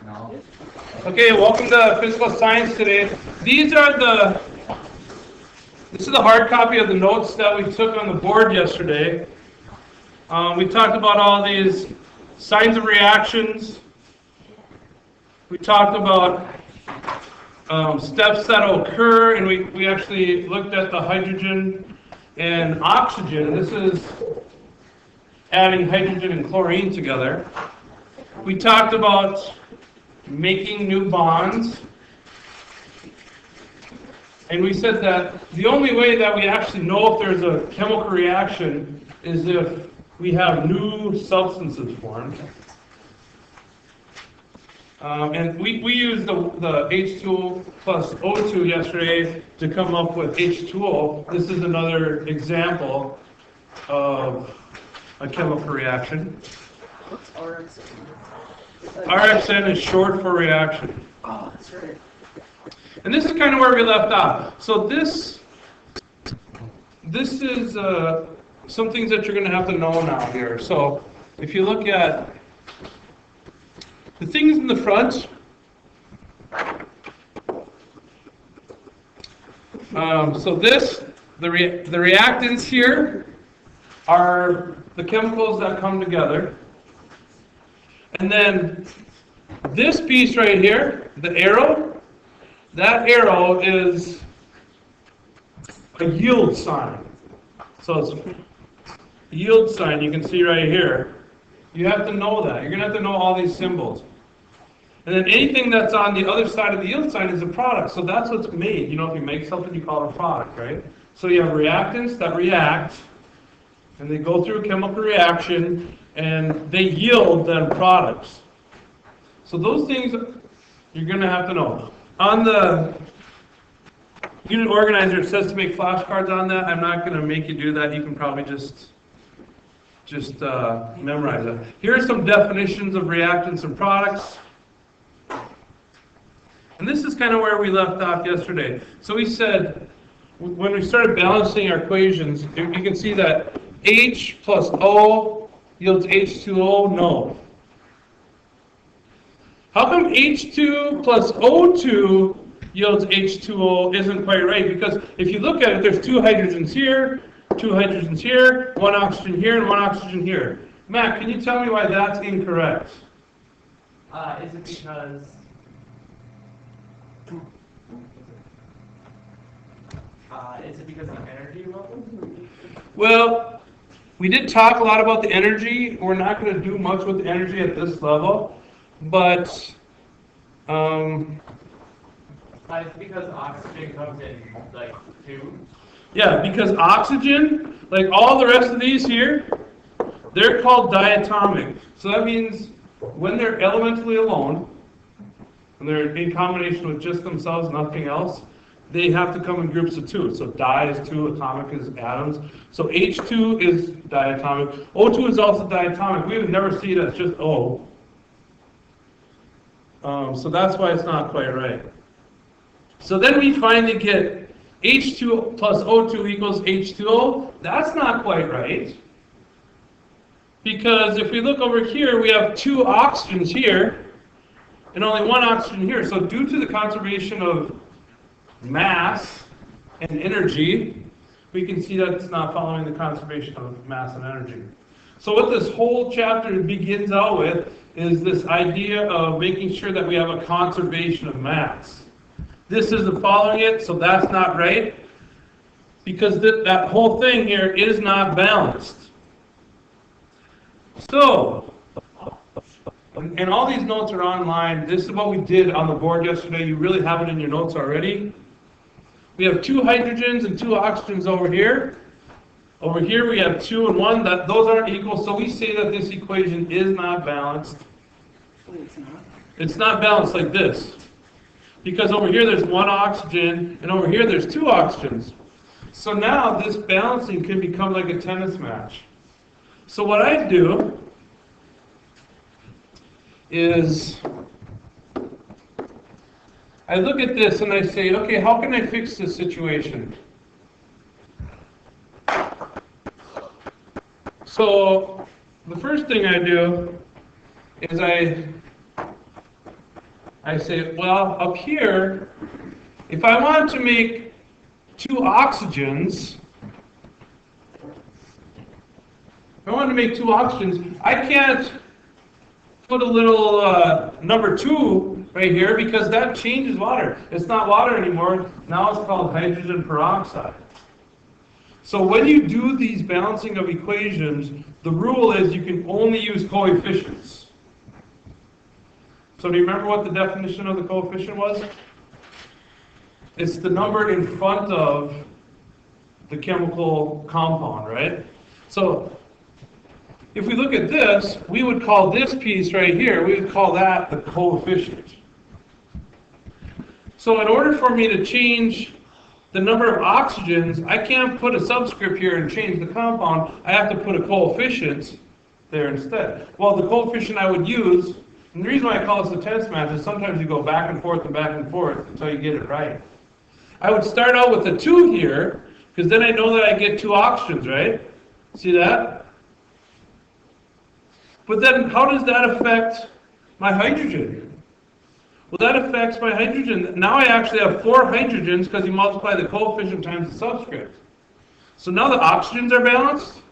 Okay, welcome to physical science today. This is the hard copy of the notes that we took on the board yesterday. We talked about all these signs of reactions. We talked about steps that will occur, and we actually looked at the hydrogen and oxygen. This is adding hydrogen and chlorine together. We talked about making new bonds. And we said that the only way that we actually know if there's a chemical reaction is if we have new substances formed. And we used the H2O plus O2 yesterday to come up with H2O. This is another example of a chemical reaction. What's RXN? RXN is short for reaction. Oh, that's right. And this is kind of where we left off. So this is some things that you're going to have to know now here. So if you look at the things in the front, the reactants here are the chemicals that come together. And then this piece right here, the arrow, that arrow is a yield sign. So it's a yield sign you can see right here. You have to know that. You're going to have to know all these symbols. And then anything that's on the other side of the yield sign is a product. So that's what's made. You know, if you make something, you call it a product, right? So you have reactants that react, and they go through a chemical reaction, and they yield then products. So those things you're going to have to know. On the unit organizer, it says to make flashcards on that. I'm not going to make you do that. You can probably just memorize it. Here are some definitions of reactants and products. And this is kind of where we left off yesterday. So we said, when we started balancing our equations, you can see that H plus O yields H2O? No. How come H2 plus O2 yields H2O isn't quite right? Because if you look at it, there's two hydrogens here, one oxygen here, and one oxygen here. Matt, can you tell me why that's incorrect? Is it because of energy level? Well, we did talk a lot about the energy. We're not going to do much with the energy at this level, but It's because oxygen comes in like two. yeah, because oxygen, like all the rest of these here, they're called diatomic. So that means when they're elementally alone, and they're in combination with just themselves, nothing else, they have to come in groups of two. So di is two, atomic is atoms. So H2 is diatomic. O2 is also diatomic. We would never see it as just O. So that's why it's not quite right. So then we finally get H2 plus O2 equals H2O. That's not quite right. Because if we look over here, we have two oxygens here and only one oxygen here. So due to the conservation of mass and energy, we can see that it's not following the conservation of mass and energy. So what this whole chapter begins out with is this idea of making sure that we have a conservation of mass. This isn't following it, so that's not right, because that whole thing here is not balanced. So, and all these notes are online. This is what we did on the board yesterday. You really have it in your notes already. We have two hydrogens and two oxygens over here. Over here we have 2 and 1. Those aren't equal, so we say that this equation is not balanced. Wait, it's not? It's not balanced like this. Because over here there's one oxygen, and over here there's two oxygens. So now this balancing can become like a tennis match. So what I do is I look at this and I say, okay, how can I fix this situation? So the first thing I do is I I say, well, up here, if I wanted to make 2 oxygens, I can't put a little number 2 right here because that changes water. It's not water anymore. Now it's called hydrogen peroxide. So when you do these balancing of equations, the rule is you can only use coefficients. So do you remember what the definition of the coefficient was? It's the number in front of the chemical compound, right? So if we look at this, we would call this piece right here, we would call that the coefficient. So in order for me to change the number of oxygens, I can't put a subscript here and change the compound. I have to put a coefficient there instead. Well, the coefficient I would use, and the reason why I call this the tense match is sometimes you go back and forth until you get it right. I would start out with a 2 here, because then I know that I get 2 oxygens, right? See that? But then how does that affect my hydrogen? Well, that affects my hydrogen. Now I actually have 4 hydrogens because you multiply the coefficient times the subscript. So now the oxygens are balanced,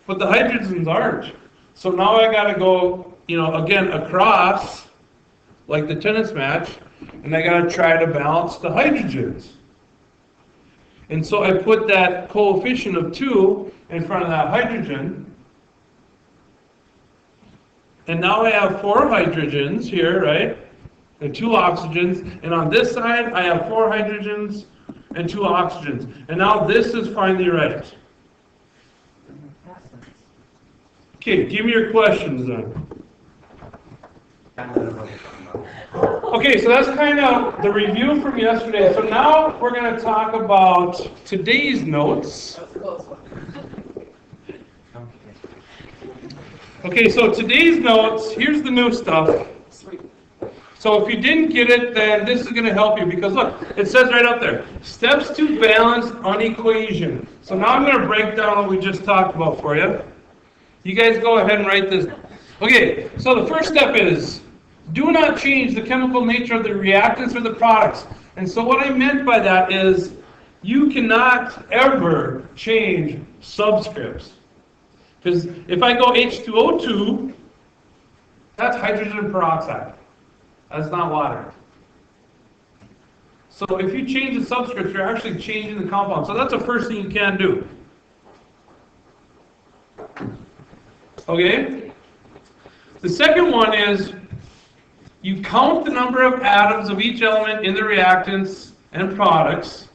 but the hydrogens aren't. So now I got to go, again, across, like the tennis match, and I got to try to balance the hydrogens. And so I put that coefficient of 2 in front of that hydrogen. And now I have 4 hydrogens here, right? And 2 oxygens. And on this side, I have 4 hydrogens and 2 oxygens. And now this is finally right. Okay, give me your questions then. Okay, so that's kind of the review from yesterday. So now we're going to talk about today's notes. That was a close one. Okay, so today's notes, here's the new stuff. Sweet. So if you didn't get it, then this is going to help you because look, it says right up there, steps to balance an equation. So now I'm going to break down what we just talked about for you. You guys go ahead and write this. Okay, so the first step is, do not change the chemical nature of the reactants or the products. And so what I meant by that is, you cannot ever change subscripts. Because if I go H2O2, that's hydrogen peroxide. That's not water. So if you change the subscripts, you're actually changing the compound. So that's the first thing you can do. Okay? The second one is, you count the number of atoms of each element in the reactants and products.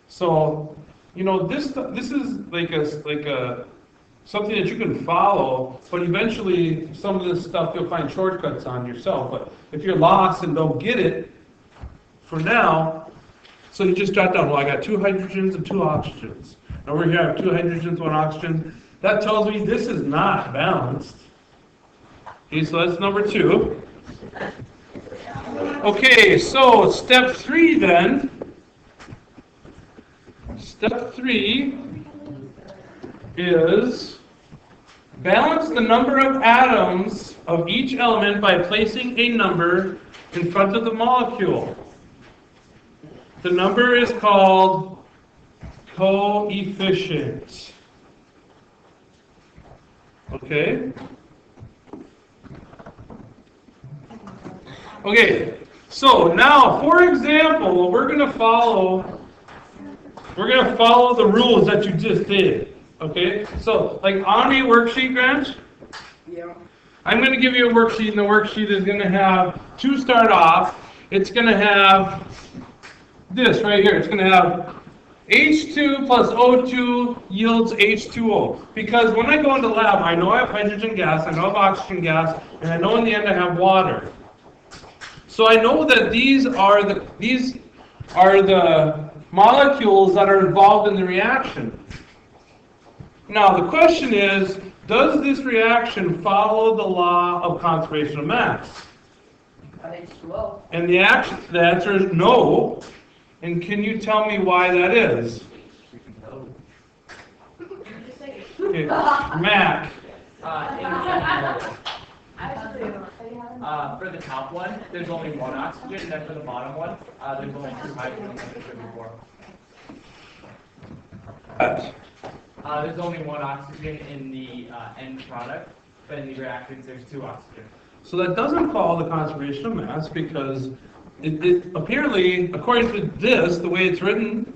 So, this is like a something that you can follow, but eventually some of this stuff you'll find shortcuts on yourself. But if you're lost and don't get it for now, so you just jot down, well, I got 2 hydrogens and 2 oxygens. And over here I have 2 hydrogens, 1 oxygen. That tells me this is not balanced. Okay, so that's number 2. Okay, so step 3 then. Step 3 is balance the number of atoms of each element by placing a number in front of the molecule. The number is called coefficient. Okay? Okay, so now, for example, we're going to follow the rules that you just did. Okay, so like on a worksheet, Grant, Yeah. I'm going to give you a worksheet, and the worksheet is going to have, to start off, it's going to have this right here. It's going to have H2 plus O2 yields H2O. Because when I go into the lab, I know I have hydrogen gas, I know I have oxygen gas, and I know in the end I have water. So I know that these are the molecules that are involved in the reaction. Now the question is, does this reaction follow the law of conservation of mass? H2O. And the answer is no. And can you tell me why that is? Okay. Mac. For the top one, there's only one oxygen, and then for the bottom one, there's only two hydrogen, like I said before. There's only one oxygen in the end product, but in the reactants, there's two oxygen. So that doesn't follow the conservation of mass because it apparently, according to this, the way it's written,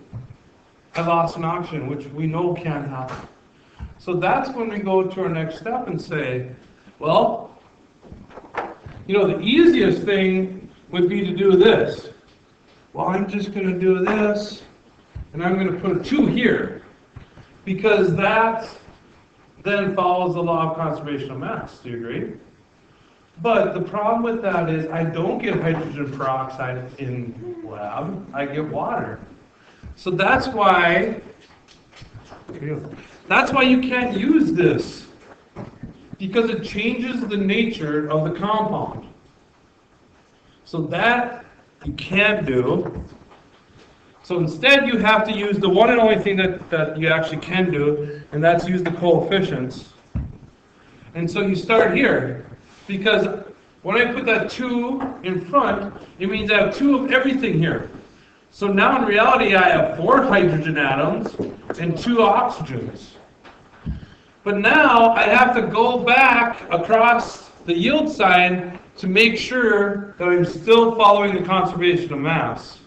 I lost an oxygen, which we know can't happen. So that's when we go to our next step and say, well, you know, the easiest thing would be to do this. Well, I'm just going to do this, and I'm going to put a 2 here, because that then follows the law of conservation of mass. Do you agree? But the problem with that is I don't get hydrogen peroxide in lab, I get water. So that's why you can't use this, because it changes the nature of the compound. So that you can't do. So instead you have to use the one and only thing that you actually can do, and that's use the coefficients. And so you start here, because when I put that 2 in front, it means I have 2 of everything here. So now in reality I have 4 hydrogen atoms and 2 oxygens. But now I have to go back across the yield sign to make sure that I'm still following the conservation of mass.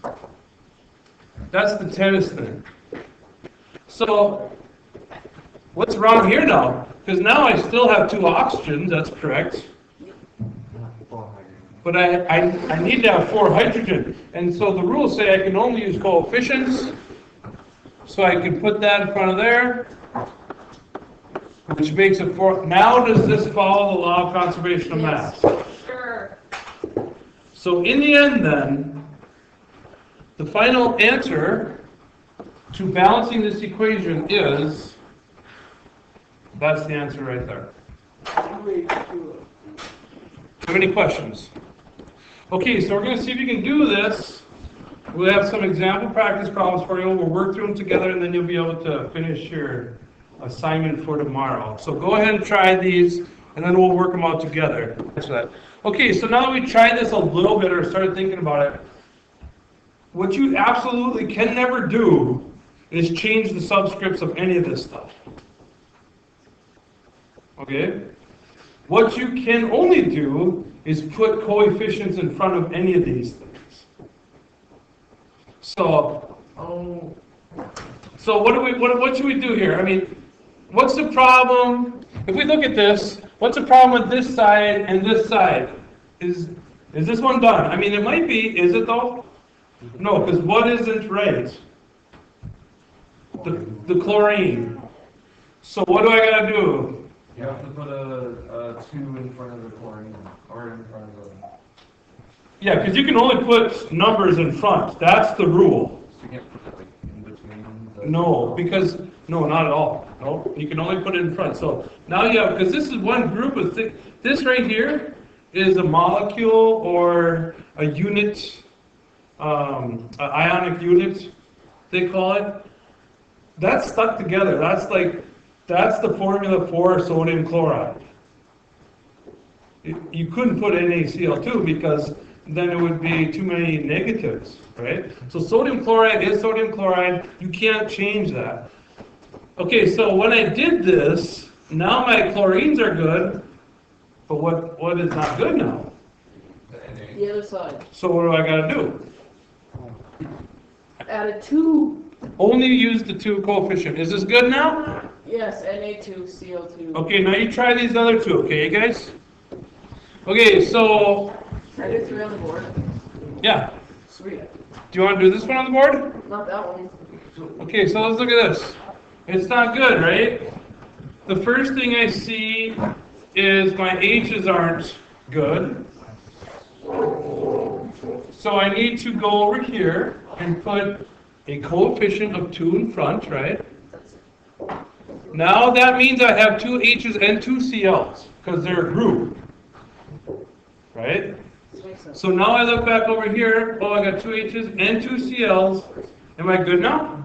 That's the tennis thing. So what's wrong here now? Because now I still have 2 oxygens, that's correct. But I need to have 4 hydrogen. And so the rules say I can only use coefficients. So I can put that in front of there, which makes it 4. Now does this follow the law of conservation of mass? Sure. So in the end then, the final answer to balancing this equation is, that's the answer right there. Have any questions? Okay, so we're going to see if you can do this. We'll have some example practice problems for you. We'll work through them together, and then you'll be able to finish your assignment for tomorrow. So go ahead and try these, and then we'll work them out together. That's that. Okay, so now that we tried this a little bit or started thinking about it, what you absolutely can never do is change the subscripts of any of this stuff. Okay? What you can only do is put coefficients in front of any of these things. So what should we do here? I mean, what's the problem? If we look at this, what's the problem with this side and this side? Is this one done? I mean, it might be. Is it though? No, because what isn't right? The chlorine. So what do I gotta do? You have to put a 2 in front of the chlorine, or in front of the... Yeah, because you can only put numbers in front. That's the rule. So you can't put it like in between the... No, because, no, not at all. No, you can only put it in front. So now you have, because this is one group of things. This right here is a molecule or a unit, an ionic unit, they call it. That's stuck together. That's the formula for sodium chloride. You couldn't put NaCl2 because then it would be too many negatives, right? So sodium chloride is sodium chloride. You can't change that. Okay, so when I did this, now my chlorines are good, but what is not good now? The other side. So what do I got to do? Add a 2. Only use the 2 coefficient. Is this good now? Yes, Na2CO2. Okay, now you try these other 2, okay, guys? Okay, so, I did 3 on the board. yeah. Sweet. Do you want to do this one on the board? Not that one. Okay, so let's look at this. It's not good, right? The first thing I see is my H's aren't good. So I need to go over here and put a coefficient of 2 in front, right? Now that means I have 2 H's and 2 Cl's, because they're a group. Right? This makes sense. So now I look back over here, oh, I got 2 H's and 2 Cl's. Am I good now?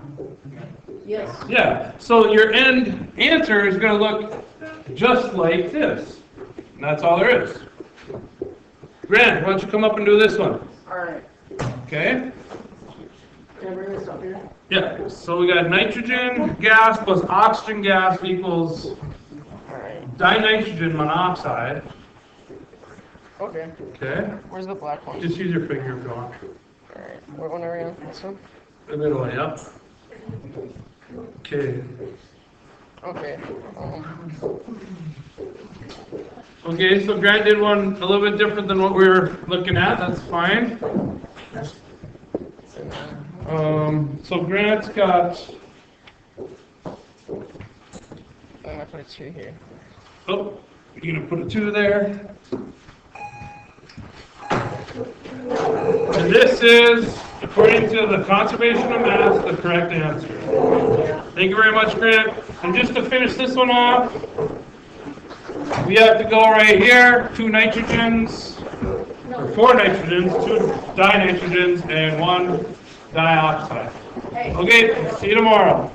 Yes. Yeah. So your end answer is going to look just like this. And that's all there is. Grant, why don't you come up and do this one? Alright, Okay? can I bring this up here? Yeah, so we got nitrogen gas plus oxygen gas equals Alright, dinitrogen monoxide. okay. Okay? Where's the black one? Just use your finger if you want. Alright, what one are we on? This one? The middle one, yep. Okay. Okay. Okay, so Grant did one a little bit different than what we were looking at. That's fine. So Grant's got, I'm gonna put a 2 here. oh, you're gonna put a 2 there. And this is, according to the conservation of mass, the correct answer. Thank you very much, Grant. And just to finish this one off, we have to go right here, 2 nitrogens, or 4 nitrogens, 2 dinitrogens, and 1 dioxide. Hey. Okay, see you tomorrow.